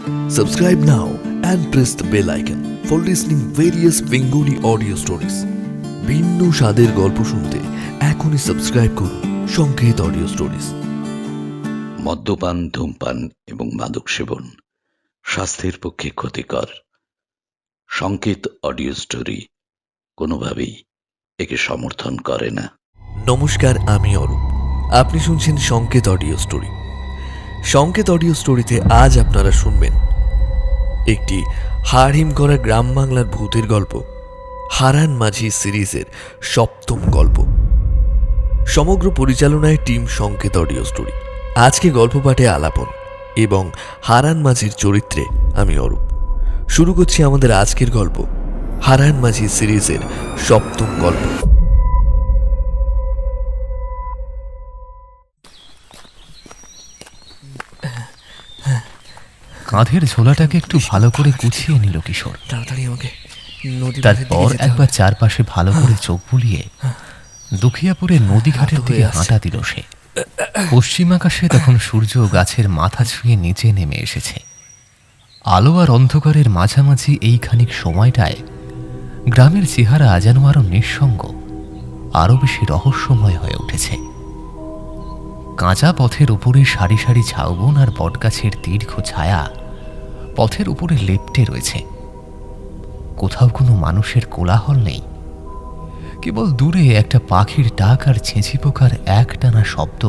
Subscribe now and press the bell icon for listening various Bengali audio stories. ভিন্ন স্বাদের গল্প শুনতে এখনই সাবস্ক্রাইব করুন সংকেত অডিও স্টোরিজ। মদ্যপান, ধূমপান এবং মাদক সেবন স্বাস্থ্যের পক্ষে ক্ষতিকর। সংকেত অডিও স্টোরি কোনোভাবেই একে সমর্থন করে না। নমস্কার, আমি অরূপ। আপনি শুনছেন সংকেত অডিও স্টোরি। সংকেত অডিও স্টোরিতে আজ আপনারা শুনবেন একটি হাড়হিম করা গ্রাম বাংলার ভূতের গল্প, হারান মাঝি সিরিজের 7ম গল্প। সমগ্র পরিচালনায় টিম সংকেত অডিও স্টোরি। আজকে গল্প পাঠে আলাপন এবং হারান মাঝির চরিত্রে আমি অরূপ। শুরু করছি আমাদের আজকের গল্প, হারান মাঝি সিরিজের 7ম গল্প। কাঁধের ঝোলাটাকে একটু ভালো করে গুছিয়ে নিল কিশোর। তাড়াতাড়ি আমাকে তারপর একবার চারপাশে ভালো করে চোখ বুলিয়ে দুখিয়াপুরের নদীঘাটের দিকে হাঁটা দিল সে। পশ্চিম আকাশে তখন সূর্য গাছের মাথা ছুঁয়ে নিচে নেমে এসেছে। আলো আর অন্ধকারের মাঝামাঝি এই খানিক সময়টায় গ্রামের চেহারা যেন আরো নিঃসঙ্গ, আরো বেশি রহস্যময় হয়ে উঠেছে। কাঁচা পথের উপরে সারি সারি ঝাউবন আর বটগাছের দীর্ঘ ছায়া পথের উপরে লেপ্টে রয়েছে। কোথাও কোনো মানুষের কোলাহল নেই, কেবল দূরে একটা পাখির ডাক আর ছেঁচি পোকার একটানা শব্দ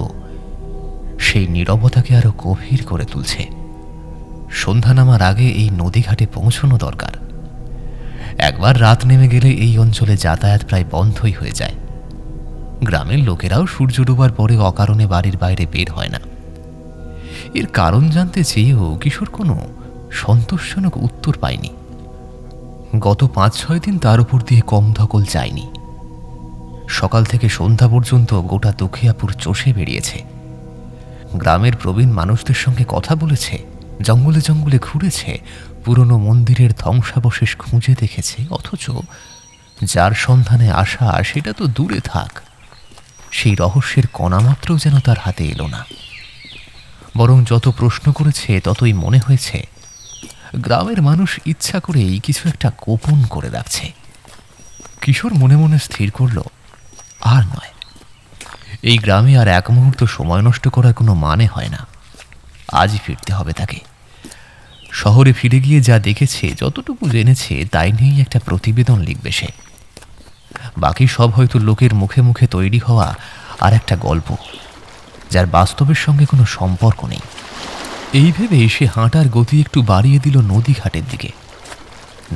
সেই নীরবতাকে আরো গভীর করে তুলছে। সন্ধ্যা নামার আগে এই নদীঘাটে পৌঁছানো দরকার। একবার রাত নেমে গেলে এই অঞ্চলে যাতায়াত প্রায় বন্ধই হয়ে যায়। গ্রামের লোকেরাও সূর্য ডোবার পরে অকারণে বাড়ির বাইরে বের হয় না। এর কারণ জানতে চেয়েও কিশোর কোনো সন্তোষজনক উত্তর পায়নি। গত 5-6 দিন তার উপর দিয়ে কম ধকল যায়নি। সকাল থেকে সন্ধ্যা পর্যন্ত গোটা দুখিয়াপুর চষে বেরিয়েছে। গ্রামের প্রবীণ মানুষদের সঙ্গে কথা বলেছে, জঙ্গলে জঙ্গলে ঘুরেছে, পুরনো মন্দিরের ধ্বংসাবশেষ খুঁজে দেখেছে। অথচ যার সন্ধানে আসা সেটা তো দূরে থাক, সেই রহস্যের কণামাত্রও যেন তার হাতে এলো না। বরং যত প্রশ্ন করেছে ততই মনে হয়েছে গ্রামের মানুষ ইচ্ছা করেই কিছু একটা গোপন করে রাখছে। কিশোর মনে মনে স্থির করল, আর নয়, এই গ্রামে আর এক মুহূর্ত সময় নষ্ট করার কোনো মানে হয় না। আজই ফিরতে হবে তাকে। শহরে ফিরে গিয়ে যা দেখেছে, যতটুকু জেনেছে, তাই নিয়েই একটা প্রতিবেদন লিখবে সে। বাকি সব হয়তো লোকের মুখে মুখে তৈরি হওয়া আর একটা গল্প, যার বাস্তবের সঙ্গে কোনো সম্পর্ক নেই। এই ভেবে সে হাঁটার গতি একটু বাড়িয়ে দিল নদীঘাটের দিকে।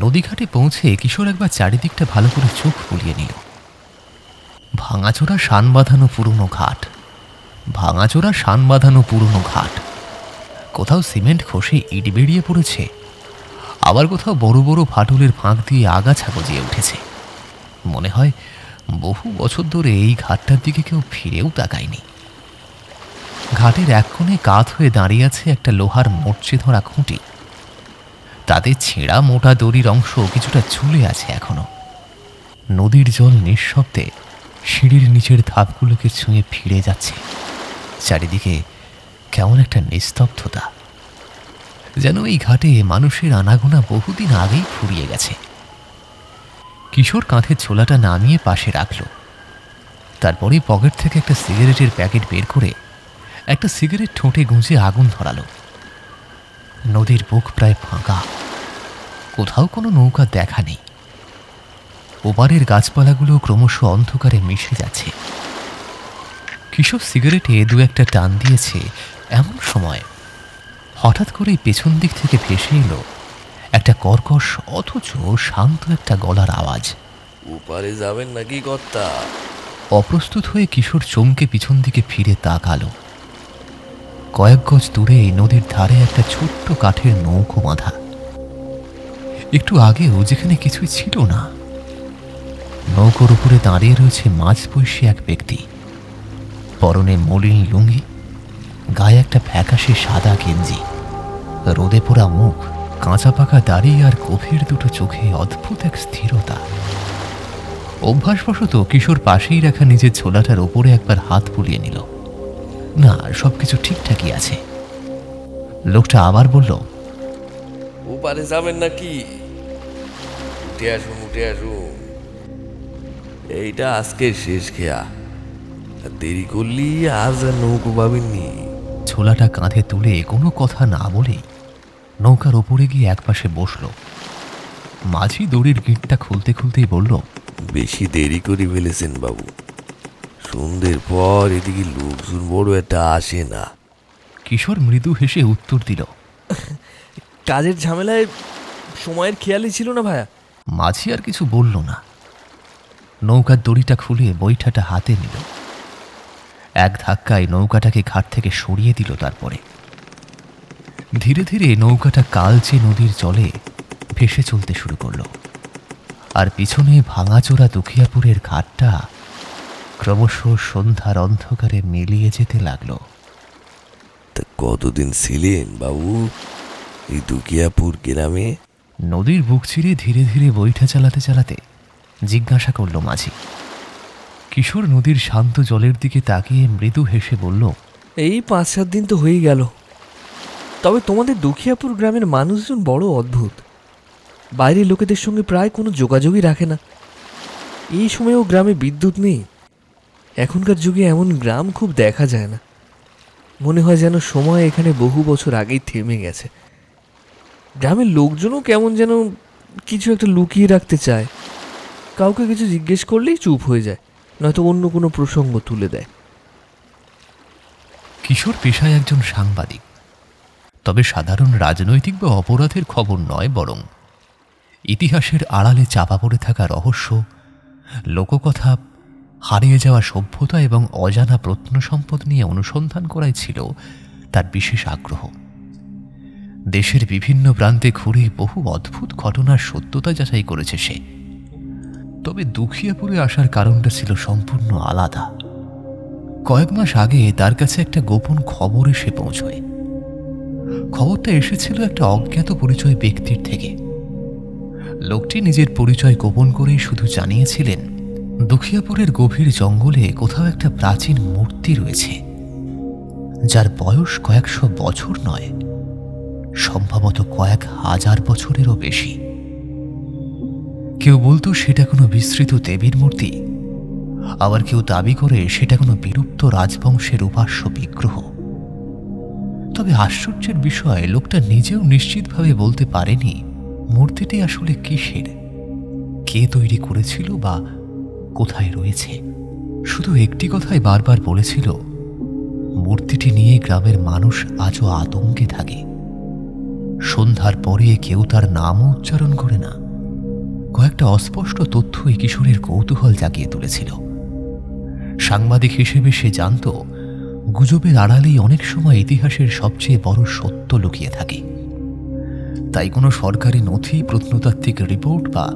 নদীঘাটে পৌঁছে কিশোর একবার চারিদিকটা ভালো করে চোখ বুলিয়ে নিল। ভাঙাচোরা শান বাঁধানো পুরনো ঘাট, ভাঙাচোরা শান বাঁধানো পুরনো ঘাট। কোথাও সিমেন্ট খসে ইট বেরিয়ে পড়েছে, আবার কোথাও বড় বড় ফাটলের ফাঁক দিয়ে আগাছা গজিয়ে উঠেছে। মনে হয় বহু বছর ধরে এই ঘাটটার দিকে কেউ ফিরেও তাকায়নি। ঘাটের এক কোণে কাত হয়ে দাঁড়িয়ে আছে একটা লোহার মরচে ধরা খুঁটি। তাতে ছেঁড়া মোটা দড়ির অংশ কিছুটা ঝুলে আছে এখনো। নদীর জল নিঃশব্দে সিঁড়ির নিচের ধাপগুলোকে ছুঁয়ে ফিরে যাচ্ছে। চারিদিকে কেমন একটা নিস্তব্ধতা, যেন এই ঘাটে মানুষের আনাগোনা বহুদিন আগেই ফুরিয়ে গেছে। কিশোর কাঁধের ছোলাটা নামিয়ে পাশে রাখল। তারপরে পকেট থেকে একটা সিগারেটের প্যাকেট বের করে একটা সিগারেট ঠোঁটে গুঁজে আগুন ধরালো। নদীর বুক প্রায় ফাঁকা, কোথাও কোনো নৌকা দেখা নেই। ওপারের গাছপালাগুলো ক্রমশ অন্ধকারে মিশে যাচ্ছে। কিশোর সিগারেটে দু একটা টান দিয়েছে, এমন সময় হঠাৎ করে পেছন দিক থেকে ভেসে এলো একটা কর্কশ অথচ শান্ত একটা গলার আওয়াজ। ওপারে যাবেন নাকি কর্তা? অপ্রস্তুত হয়ে কিশোর চমকে পিছন দিকে ফিরে তাকালো। কয়েক গজ দূরে নদীর ধারে একটা ছোট্ট কাঠের নৌকো বাঁধা। একটু আগেও যেখানে কিছুই ছিল না। নৌকোর উপরে দাঁড়িয়ে রয়েছে মাঝবয়সী এক ব্যক্তি। পরনে মলিন লুঙ্গি, গায়ে একটা ফ্যাকাশে সাদা গেঞ্জি, রোদে পোড়া মুখ, কাঁচা পাকা দাড়ি আর গভীর দুটো চোখে অদ্ভুত এক স্থিরতা। অভ্যাসবশত কিশোর পাশেই রাখা নিজের ছোলাটার ওপরে একবার হাত বুলিয়ে নিল। না, সবকিছু ঠিকঠাকই আছে। লোকটা আবার বলল, ওপারে যাবেন নাকি? উঠে আসুন, উঠে আসুন। এইটা আজকের শেষ খেয়া, আর দেরি করলি আজ আর নৌকো পাবেননি। ছোলাটা কাঁধে তুলে কোনো কথা না বলেই নৌকার ওপরে গিয়ে একপাশে বসল। মাঝি দড়ির গিঁটটা খুলতে খুলতেই বলল, বেশি দেরি করে ফেলেছেন বাবু। সন্ধ্যের পর এদিকে লোকজন বড় একটা আসে না। কিশোর মৃদু হেসে উত্তর দিল, কাজের ঝামেলায় সময়ের খেয়ালই ছিল না ভায়া। মাঝি আর কিছু বলল না। নৌকার দড়িটা খুলে বৈঠাটা হাতে নিল। এক ধাক্কায় নৌকাটাকে ঘাট থেকে সরিয়ে দিল। তারপরে ধীরে ধীরে নৌকাটা কালচে নদীর জলে ভেসে চলতে শুরু করলো। আর পিছনে ভাঙাচোরা দুখিয়াপুরের ঘাটটা ক্রমশ সন্ধ্যার অন্ধকারে মিলিয়ে যেতে লাগলো। তা কতদিন ছিলেন বাবু এই দুকিয়াপুর গ্রামে? নদীর বুক চিরে ধীরে ধীরে বৈঠা চালাতে চালাতে জিজ্ঞাসা করল মাঝি। কিশোর নদীর শান্ত জলের দিকে তাকিয়ে মৃদু হেসে বলল, এই 5-7 দিন তো হয়ে গেল। তবে তোমাদের দুখিয়াপুর গ্রামের মানুষজন বড় অদ্ভুত। বাইরের লোকেদের সঙ্গে প্রায় কোনো যোগাযোগই রাখে না। এই সময়েও গ্রামে বিদ্যুৎ নেই। এখনকার যুগে এমন গ্রাম খুব দেখা যায় না। মনে হয় যেন সময় এখানে বহু বছর আগেই থেমে গেছে। গ্রামের লোকজনও কেমন যেন কিছু একটা লুকিয়ে রাখতে চায়। কাউকে কিছু জিজ্ঞেস করলেই চুপ হয়ে যায়, নয়তো অন্য কোনো প্রসঙ্গ তুলে দেয়। কিশোর পেশায় একজন সাংবাদিক। তবে সাধারণ রাজনৈতিক বা অপরাধের খবর নয়, বরং ইতিহাসের আড়ালে চাপা পড়ে থাকা রহস্য, লোককথা, হারিয়ে যাওয়া সভ্যতা এবং অজানা প্রত্নসম্পদ নিয়ে অনুসন্ধান করাই ছিল তার বিশেষ আগ্রহ। দেশের বিভিন্ন প্রান্তে ঘুরে বহু অদ্ভুত ঘটনার সত্যতা যাচাই করেছে সে। তবে দুখিয়াপুরে আসার কারণটা ছিল সম্পূর্ণ আলাদা। কয়েক মাস আগে তার কাছে একটা গোপন খবর এসে পৌঁছয়। খবরটা এসেছিল একটা অজ্ঞাত পরিচয় ব্যক্তির থেকে। লোকটি নিজের পরিচয় গোপন করেই শুধু জানিয়েছিলেন, দুখিয়াপুরের গভীর জঙ্গলে কোথাও একটা প্রাচীন মূর্তি রয়েছে, যার বয়স কয়েকশো বছর নয়, সম্ভবত কয়েক হাজার বছরেরও বেশি। কেউ বলতো সেটা কোনো বিস্মৃত দেবীর মূর্তি, আবার কেউ দাবি করে সেটা কোনো বিলুপ্ত রাজবংশের উপাস্য বিগ্রহ। তবে আশ্চর্যের বিষয়, লোকটা নিজেও নিশ্চিতভাবে বলতে পারেনি মূর্তিটি আসলে কিসের, কে তৈরি করেছিল বা কোথায় রয়েছে। শুধু একটি কথাই বারবার বলেছিল, মূর্তিটি নিয়ে গ্রামের মানুষ আজও আতঙ্কে থাকে। সন্ধ্যার পরে কেউ তার নামও উচ্চারণ করে না। কয়েকটা অস্পষ্ট তথ্য এই কিশোরের কৌতূহল জাগিয়ে তুলেছিল। সাংবাদিক হিসেবে সে জানত, গুজবের আড়ালেই অনেক সময় ইতিহাসের সবচেয়ে বড় সত্য লুকিয়ে থাকে। তাই কোনো সরকারি নথি, প্রত্নতাত্ত্বিক রিপোর্ট বা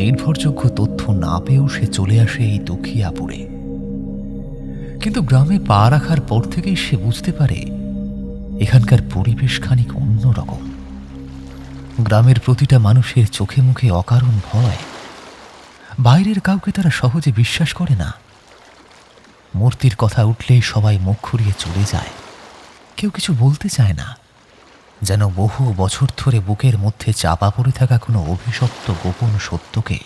নির্ভরযোগ্য তথ্য না পেয়েও সে চলে আসে এই দুখিয়াপুরে। কিন্তু গ্রামে পা রাখার পর থেকেই সে বুঝতে পারে এখানকার পরিবেশ খানিক অন্যরকম। গ্রামের প্রতিটা মানুষের চোখে মুখে অকারণ ভয়। বাইরের কাউকে তারা সহজে বিশ্বাস করে না। মূর্তির কথা উঠলেই সবাই মুখ ঘুরিয়ে চলে যায়। কেউ কিছু বলতে চায় না, যেন বহু বছর ধরে বুকের মধ্যে চাপা পড়ে থাকা কোনো অভিশপ্ত গোপন সত্যকে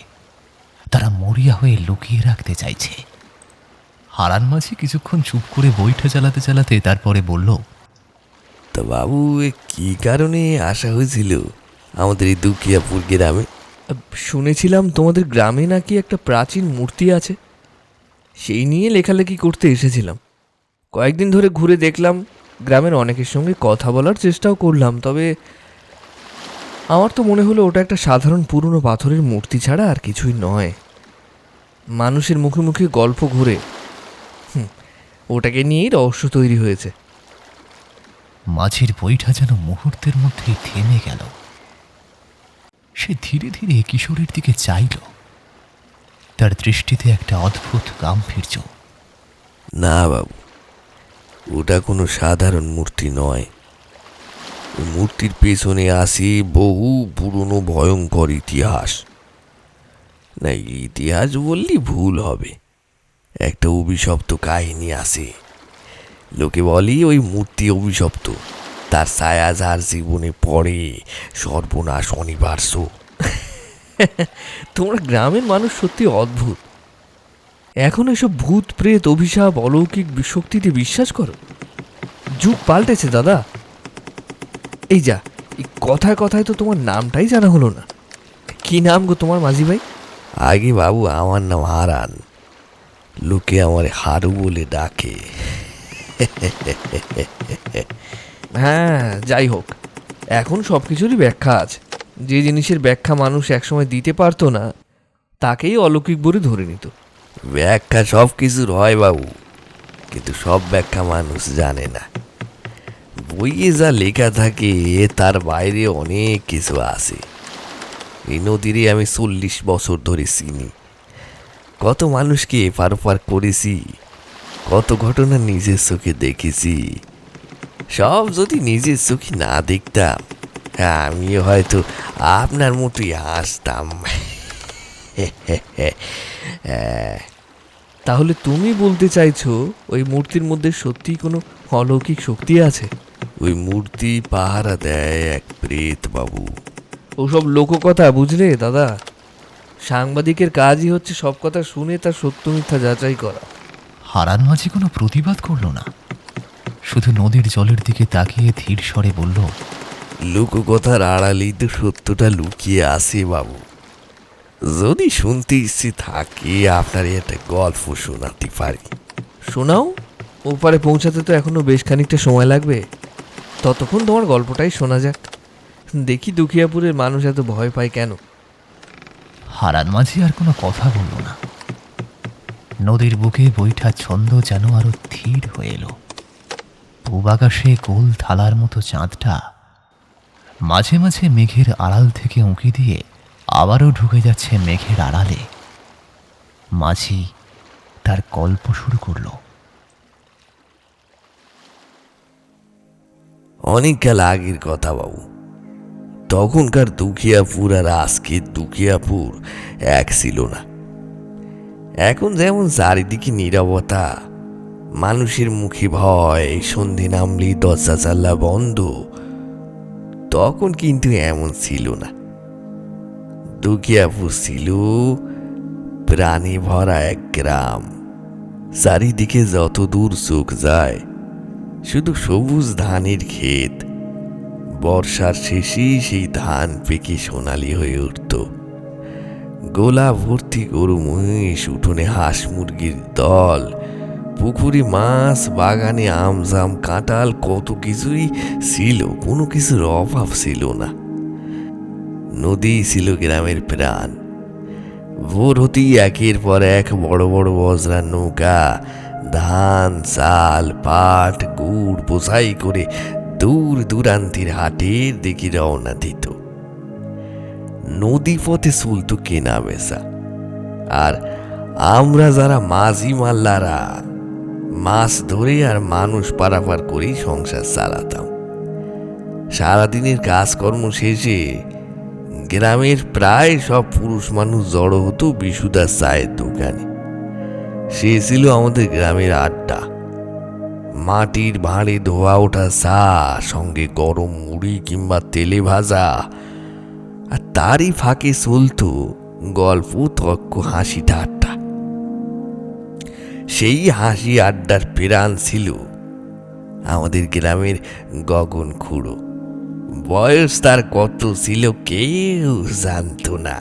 তারা মরিয়া হয়ে লুকিয়ে রাখতে চাইছে। হারান মাঝি কিছুক্ষণ চুপ করে বৈঠা চালাতে চালাতে তারপরে বলল, তা বাবু, কি কারণে আসা হয়েছিল আমাদের এই দুখিয়াপুর গ্রামে? শুনেছিলাম তোমাদের গ্রামে নাকি একটা প্রাচীন মূর্তি আছে, সেই নিয়ে লেখালেখি করতে এসেছিলাম। কয়েকদিন ধরে ঘুরে দেখলাম, গ্রামের অনেকের সঙ্গে কথা বলার চেষ্টাও করলাম। তবে আমার তো মনে হলো ওটা একটা সাধারণ পুরনো পাথরের মূর্তি ছাড়া আর কিছুই নয়। মানুষের মুখে মুখে গল্প ঘুরে ওটাকে নিয়েই রহস্য তৈরি হয়েছে। মাঝির বৈঠা যেন মুহূর্তের মধ্যেই থেমে গেল। সে ধীরে ধীরে কিশোরের দিকে চাইল। তার দৃষ্টিতে একটা অদ্ভুত গাম্ভীর্য। না বাবু, ওটা কোনো সাধারণ মূর্তি নয়। ওই মূর্তির পেছনে আছে বহু পুরনো ভয়ঙ্কর ইতিহাস। না, ইতিহাস বললে ভুল হবে, একটা অভিশপ্ত কাহিনী আছে। লোকে বলে ওই মূর্তি অভিশপ্ত, তার ছায়া যার জীবনে পড়ে সর্বনাশ অনিবার্য। তোমরা গ্রামের মানুষ সত্যি অদ্ভুত। এখন এসব ভূত প্রেত অভিশাপ অলৌকিক শক্তিতে বিশ্বাস করো? যুগ পাল্টেছে দাদা। এই যা, এই কথায় কথায় তো তোমার নামটাই জানা হলো না। কি নাম গো তোমার মাঝি ভাই? আগে বাবু আমার নাম হারান, লোকে আমার হারু বলে ডাকে। হ্যাঁ, যাই হোক, এখন সব কিছুরই ব্যাখ্যা আছে। যে জিনিসের ব্যাখ্যা মানুষ একসময় দিতে পারতো না, তাকেই অলৌকিক বলে ধরে নিত। ব্যাখ্যা সব কিছুর হয় বাবু, কিন্তু সব ব্যাখ্যা মানুষ জানে না। বইয়ে যা লেখা থাকে তার বাইরে অনেক কিছু আছে। এই নদীরে আমি 40 বছর ধরে চিনি। কত মানুষকে এপার ওপার করেছি, কত ঘটনা নিজের চোখে দেখেছি। সব যদি নিজের চোখে না দেখতাম, হ্যাঁ, আমিও হয়তো আপনার মতোই হাসতাম। তাহলে তুমি বলতে চাইছো ওই মূর্তির মধ্যে সত্যিই কোনো অলৌকিক শক্তি আছে? ওই মূর্তি পাহারা দেয় এক প্রেত বাবু। ওসব লোককথা বুঝলে দাদা। সাংবাদিকের কাজই হচ্ছে সব কথা শুনে তার সত্য মিথ্যা যাচাই করা। হারান মাঝি কোনো প্রতিবাদ করল না, শুধু নদীর জলের দিকে তাকিয়ে ধীর স্বরে বলল, লোককথার আড়ালেই তো সত্যটা লুকিয়ে আছে বাবু। যদি শুনতে ইচ্ছে থাকে আপনার একটা গল্প শোনাতে পারি। শোনাও। ওপারে পৌঁছাতে তো এখনো বেশ খানিকটা সময় লাগবে। ততক্ষণ তোমার গল্পটাই শোনা যাক। দেখি দুখিয়াপুরের মানুষ এত ভয় পায় কেন। হারান মাঝি আর কোনো কথা বলল না। নদীর বুকে বৈঠা ছন্দ যেন আরো ধীর হয়ে এলো। পূব আকাশে গোল থালার মতো চাঁদটা মাঝে মাঝে মেঘের আড়াল থেকে উঁকি দিয়ে আবারও ঢুকে যাচ্ছে মেঘের আড়ালে। মাঝি তার গল্প শুরু করলো। অনেককাল আগের কথা বাবু। তখনকার দুখিয়াপুর আর আজকের দুখিয়াপুর এক ছিল না। এখন যেমন চারিদিকে নীরবতা, মানুষের মুখে ভয়, সন্ধে নামলি দরজা জানলা বন্ধ, তখন কিন্তু এমন ছিল না। দুখিয়াপুর ছিল প্রাণী ভরা এক গ্রাম। চারিদিকে যত দূর চোখ যায় শুধু সবুজ ধানের ক্ষেত। বর্ষার শেষেই সেই ধান পেকে সোনালি হয়ে উঠত। গোলা ভর্তি গরু মহিষ, উঠোনে হাঁস মুরগির দল, পুকুরে মাছ, বাগানে আমজাম কাঁঠাল, কত কিছুই ছিল। কোনো কিছুর অভাব ছিল না। নদী ছিল গ্রামের প্রাণ। ভোর হতেই একের পর এক বড় বড় বজরা নৌকা ধান, চাল, পাট, গুড় বোঝাই করে দূর দূরান্তের হাটের দিকে রওনা দিত। নদী পথে চলত কেনা বেচা। আর আমরা যারা মাঝি মাল্লারা মাছ ধরে আর মানুষ পারাপার করেই সংসার চালাতাম। সারাদিনের কাজকর্ম শেষে গ্রামের প্রায় সব পুরুষ মানুষ জড়ো হতো বিশুদার চায়ের দোকানে। সে ছিল আমাদের গ্রামের আড্ডা। মাটির ভাঁড়ে ধোয়া ওঠা চা, সঙ্গে গরম মুড়ি কিংবা তেলে ভাজা, আর তারই ফাঁকে চলত গল্প, তর্ক, হাসি ঠাট্টা। সেই হাসি আড্ডার প্রাণ ছিল আমাদের গ্রামের গগন খুঁড়ো। বয়স তার কত ছিল কেউ জানতো না।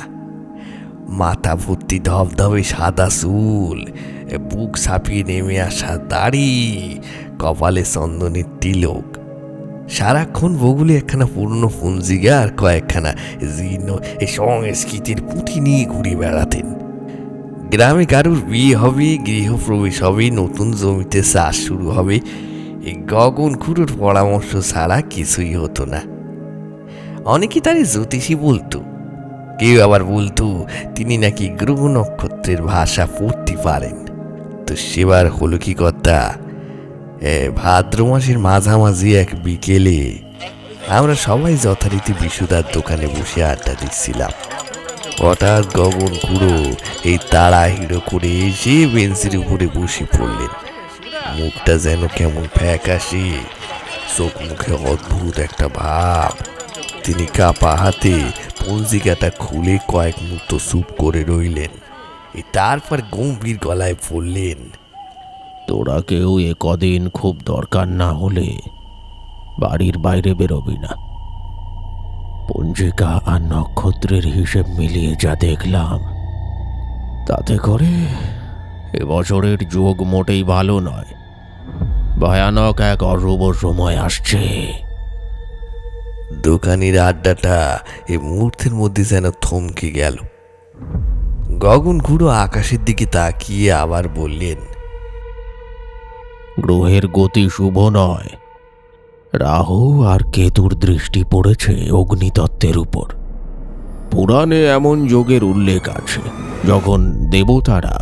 মাথা ভর্তি ধবধবে সাদা চুল, বুক ছাপিয়ে নেমে আসা দাড়ি, কপালে চন্দনের তিলক। সারাক্ষণ বগুলে একখানা পুরনো পঞ্জিকা আর কয়েকখানা জীর্ণ সংস্কৃতির পুঁথি নিয়ে ঘুরে বেড়াতেন। গ্রামে কারুর বিয়ে হবে, গৃহপ্রবেশ হবে, নতুন জমিতে চাষ শুরু হবে, এই গগন খুঁড়োর পরামর্শ ছাড়া কিছুই হতো না। অনেকে তারে জ্যোতিষী বলতো, কেউ আবার বলতো তিনি নাকি গ্রহ নক্ষত্রের ভাষা পড়তে পারেন। তো সেবার হলো কি কথা, ভাদ্র মাসের মাঝামাঝি এক বিকেলে আমরা সবাই যথারীতি বিশুদার দোকানে বসে আড্ডা দিচ্ছিলাম। হঠাৎ গগন খুঁড়ো এই তাড়াহিড়ো করে এসে বেঞ্চের উপরে বসে পড়লেন। মুখটা যেন কেমন ফ্যাকাশে, চোখ মুখে অদ্ভুত একটা ভাব। তিনি কাপা হাতে পঞ্জিকাটা খুলে কয়েক মুহূর্ত চুপ করে রইলেন। তারপর গম্ভীর গলায় বললেন, তোরা কেউ এ কদিন খুব দরকার না হলে বাড়ির বাইরে বেরোবি না। পঞ্জিকা আর নক্ষত্রের হিসেব মিলিয়ে যা দেখলাম, তাতে করে এবছরের যোগ মোটেই ভালো নয়। ভয়ানক এক অশুভ সময় আসছে। দোকানির আড্ডাটা এই মুহূর্তের মধ্যে যেন থমকে গেল। গগন খুড়ো আকাশের দিকে তাকিয়ে আবার বললেন, গ্রহের গতি শুভ নয়। রাহু আর কেতুর দৃষ্টি পড়েছে অগ্নিতত্ত্বের উপর। পুরাণে এমন যোগের উল্লেখ আছে, যখন দেবতারা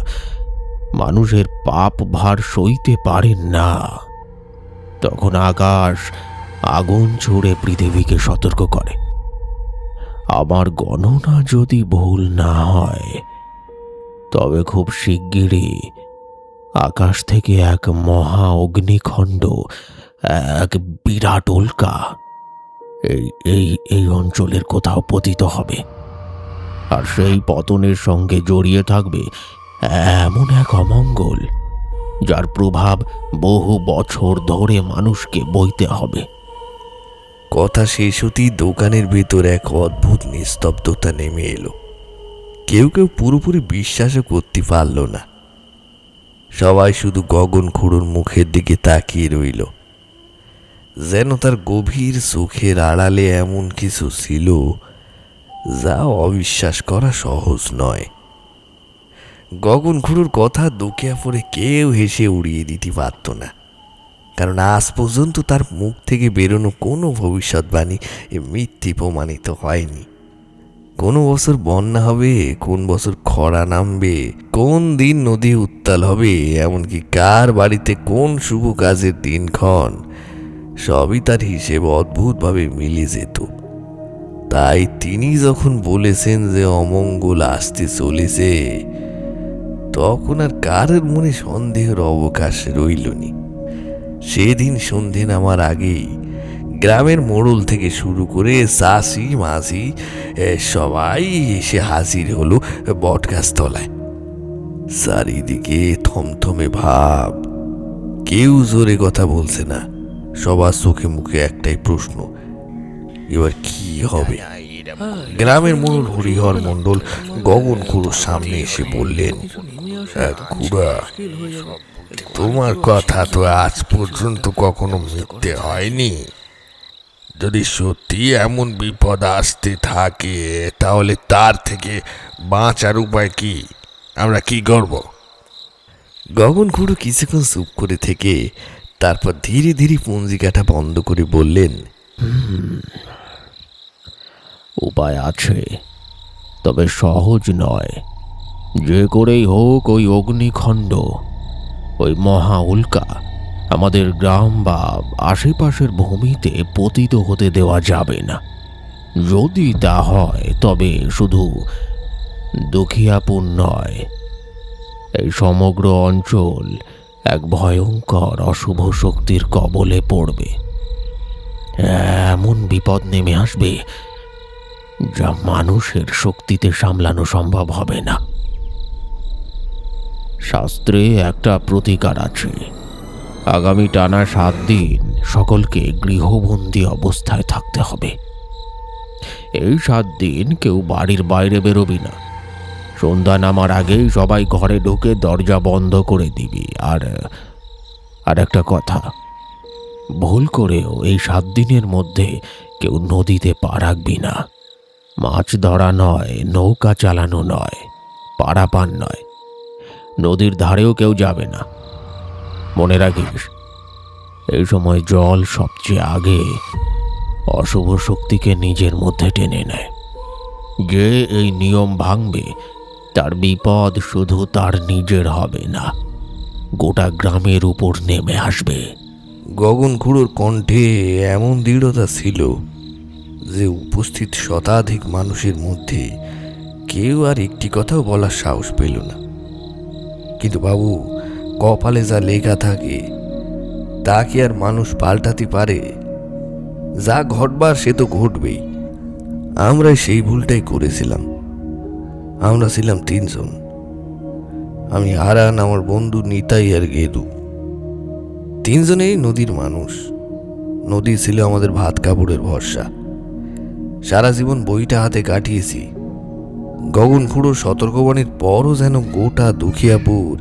মানুষের পাপ ভার সইতে পারেন না, তখন আকাশ আগুন ছুড়ে পৃথিবীকে সতর্ক করে। আমার গণনা যদি ভুল না হয়, তবে খুব শিগগিরই আকাশ থেকে এক মহা অগ্নিখণ্ড, এক বিরাট উল্কা এই এই এই অঞ্চলের কোথাও পতিত হবে। আর সেই পতনের সঙ্গে জড়িয়ে থাকবে এমন এক অমঙ্গল, যার প্রভাব বহু বছর ধরে মানুষকে বইতে হবে। কথা শেষ হতেই দোকানের ভেতর এক অদ্ভুত নিস্তব্ধতা নেমে এলো। কেউ কেউ পুরোপুরি বিশ্বাসও করতে পারল না। সবাই শুধু গগন খুড়োর মুখের দিকে তাকিয়ে রইল, যেন তার গভীর চোখের আড়ালে এমন কিছু ছিল যা অবিশ্বাস করা সহজ নয়। গগন খুড়োর কথা দুকিয়া পরে কেউ হেসে উড়িয়ে দিতে পারত না, কারণ আজ পর্যন্ত তার মুখ থেকে বেরোনো কোনো ভবিষ্যৎবাণী মিথ্যে প্রমাণিত হয়নি। কোন বছর বন্যা হবে, কোন বছর খরা নামবে, কোন দিন নদী উত্তাল হবে, এমনকি কার বাড়িতে কোন শুভ কাজের দিনক্ষণ, সবই তার হিসেব অদ্ভুতভাবে মিলে যেত। তাই তিনি যখন বলেছেন যে অমঙ্গল আসতে চলেছে, তখন আর কারোর মনে সন্দেহের অবকাশ রইলনি। সেদিন সন্ধে নামার আগেই গ্রামের মোড়ল থেকে শুরু করে চাষি মাঝি সবাই এসে হাজির হলো বটগাছতলায়। চারিদিকে থমথমে ভাব, কেউ জোরে কথা বলছে না। সবার চোখে মুখে একটাই প্রশ্ন, এবার কি হবে? গ্রামের মোড়ল হরিহর মণ্ডল গগন খুড়োর সামনে এসে বললেন, খুড়া, তোমার কথা তো আজ পর্যন্ত কখনো মিথ্যে হয়নি। যদি সত্যি এমন বিপদ আসতে থাকে, তাহলে তার থেকে বাঁচার উপায় কি? আমরা কি করব? গগন খুড়ো কিছুক্ষণ চুপ করে থেকে তারপর ধীরে ধীরে পঞ্জিকাটা বন্ধ করে বললেন, উপায় আছে, তবে সহজ নয়। যে করেই হোক ওই অগ্নিখণ্ড, ওই মহা উল্কা আমাদের গ্রাম বা আশেপাশের ভূমিতে পতিত হতে দেওয়া যাবে না। যদি তা হয়, তবে শুধু দুখিয়াপুর নয়, এই সমগ্র অঞ্চল এক ভয়ঙ্কর অশুভ শক্তির কবলে পড়বে। এমন বিপদ নেমে আসবে যা মানুষের শক্তিতে সামলানো সম্ভব হবে না। শাস্ত্রে একটা প্রতিকার আছে। আগামী টানা 7 দিন সকলকে গৃহবন্দী অবস্থায় থাকতে হবে। এই 7 দিন কেউ বাড়ির বাইরে বেরোবি না। সন্ধ্যা নামার আগেই সবাই ঘরে ঢুকে দরজা বন্ধ করে দিবি। আর একটা কথা, ভুল করেও এই 7 দিনের মধ্যে কেউ নদীতে পা রাখবি না। মাছ ধরা নয়, নৌকা চালানো নয়, পারাপার নয়, নদীর ধারেও কেউ যাবে না। মনে রাখিস, এই সময় জল সবচেয়ে আগে অশুভ শক্তিকে নিজের মধ্যে টেনে নেয়। যে এই নিয়ম ভাঙবে, তার বিপদ শুধু তার নিজের হবে না, গোটা গ্রামের উপর নেমে আসবে। গগন খুড়োর কণ্ঠে এমন দৃঢ়তা ছিল যে উপস্থিত শতাধিক মানুষের মধ্যে কেউ আর একটি কথাও বলার সাহস পেল না। কিন্তু বাবু, কপালে যা লেখা থাকে তা কি আর মানুষ পাল্টাতে পারে? যা ঘটবার সে তো ঘটবেই। আমরা সেই ভুলটাই করেছিলাম। আমরা ছিলাম তিনজন, আমি, হারান, আমার বন্ধু নিতাই আর গেদু। তিনজনেই নদীর মানুষ। নদী ছিল আমাদের ভাত কাপড়ের ভরসা। সারা জীবন বইটা হাতে কাটিয়েছি। গগন খুঁড়ো সতর্কবাণীর পরও যেন গোটা দুখিয়াপুর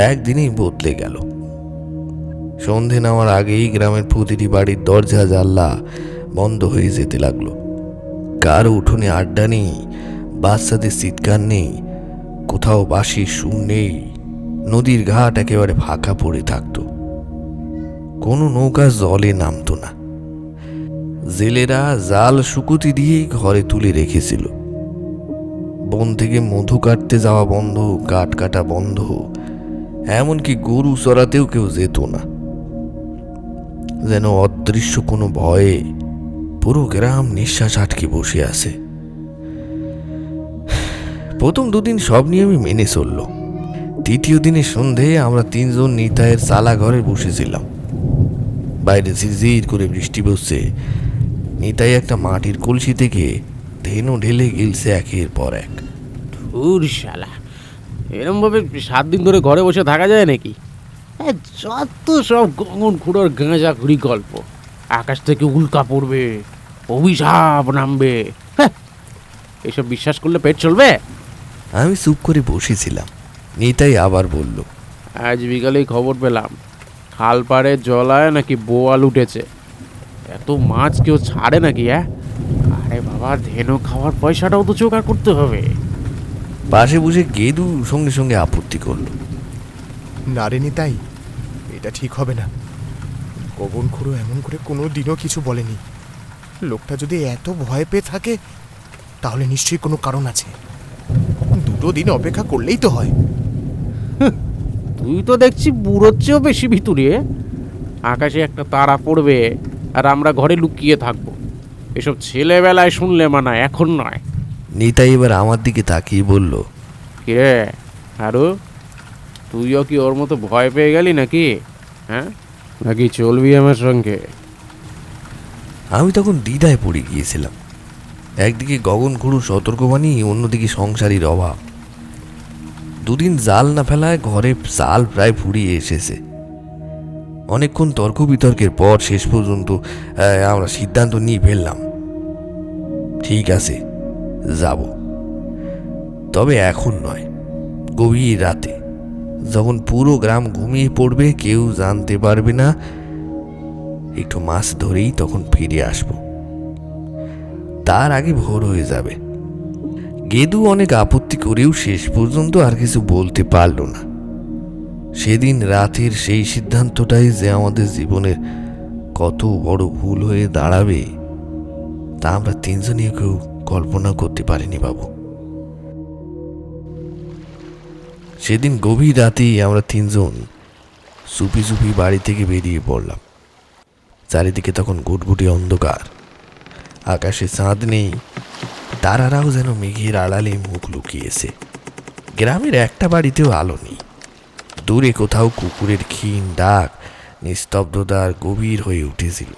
একদিনেই বদলে গেল। সন্ধে নামার আগেই গ্রামের প্রতিটি বাড়ির দরজা জানলা বন্ধ হয়ে যেতে লাগলো। কারো উঠোনে আড্ডা নেই, বাচ্চাদের চিৎকার নেই, কোথাও বাঁশির সুর নেই। নদীর ঘাট একেবারে ফাঁকা পড়ে থাকতো। কোনো নৌকা জলে নামতো না। জেলেরা জাল শুকুতি দিয়েই ঘরে তুলে রেখেছিল। বন থেকে মধু কাটতে যাওয়া বন্ধ, কাঠ কাটা বন্ধ, এমনকি গরু চড়াতেও কেউ যেত না। যেন অদৃশ্য কোনো ভয়ে পুরো গ্রাম নিঃশ্বাস আটকে বসে আছে। প্রথম দুদিন সব নিয়মই মেনে চলল। তৃতীয় দিনের সন্ধে আমরা তিনজন নিতাইয়ের চালা ঘরে বসেছিলাম। বাইরে ঝিরঝির করে বৃষ্টি পড়ছে। নিতাই একটা মাটির কলসি থেকে ধেনু ঢেলে গিলছে একের পর এক। ধুর শালা, এরম ভাবে 7 দিন ধরে ঘরে বসে থাকা যায় নাকি? যত সব গগন খুঁড়োর গাঁজা ঘুরি গল্প। আকাশ থেকে উল্কা পড়বে, অভিশাপ নামবে, হ্যাঁ, এসব বিশ্বাস করলে পেট চলবে? আমি চুপ করে বসেছিলাম। নিতাই আবার বলল, আজ বিকালেই খবর পেলাম খাল পাড়ে জলায় নাকি বোয়াল উঠেছে। এত মাছ কেউ ছাড়ে নাকি? আরে বাবা, ধেনু খাওয়ার পয়সাটাও তো জোগাড় করতে হবে। পাশে বসে গেদু সঙ্গে সঙ্গে আপত্তি করলো। না রে নিতাই, এটা ঠিক হবে না। গগন খুঁড়ো এমন করে কোনো দিনও কিছু বলেনি। লোকটা যদি এত ভয় পেয়ে থাকে তাহলে নিশ্চয়ই কোনো কারণ আছে। 2 দিন অপেক্ষা করলেই তো হয়। তুই তো দেখছি বুড়োর চেয়েও বেশি ভিতরে। আকাশে একটা তারা পড়বে আর আমরা ঘরে লুকিয়ে থাকবো, এসব ছেলেবেলায় শুনলে মানায়, এখন নয়। নিতাই এবার আমার দিকে তাকিয়ে বলল, কিরে আরো, তুইও কি ওর মতো ভয় পেয়ে গেলি নাকি? হ্যাঁ, নাকি চলবি আমার সঙ্গে? আমি তখন দ্বিধায় পড়ে গিয়েছিলাম। একদিকে গগন খুঁড়ো সতর্কবাণী, অন্যদিকে সংসারীর অভাব। 2 দিন জাল না ফেলায় ঘরে জাল প্রায় ফুরিয়ে এসেছে। অনেকক্ষণ তর্ক বিতর্কের পর শেষ পর্যন্ত আমরা সিদ্ধান্ত নিয়ে ফেললাম, ঠিক আছে যাব, তবে এখন নয়, গভীর রাতে, যখন পুরো গ্রাম ঘুমিয়ে পড়বে, কেউ জানতে পারবে না, একটু মাছ ধরেই তখন ফিরে আসব। তার আগে ভোর হয়ে যাবে। গেদু অনেক আপত্তি করেও শেষ পর্যন্ত আর কিছু বলতে পারল না। সেদিন রাতের সেই সিদ্ধান্তটাই যে আমাদের জীবনের কত বড় ভুল হয়ে দাঁড়াবে তা আমরা তিনজনই কেউ কল্পনা করতে পারিনি বাবু। সেদিন গভীর রাতেই আমরা তিনজন চুপি চুপি বাড়ি থেকে বেরিয়ে পড়লাম। চারিদিকে তখন গুটগুটি অন্ধকার, আকাশে চাঁদ নেই, তারারাও যেন মেঘের আড়ালে মুখ লুকিয়েছে। গ্রামের একটা বাড়িতেও আলো নেই। দূরে কোথাও কুকুরের ক্ষীণ ডাক নিস্তব্ধতার গভীর হয়ে উঠেছিল।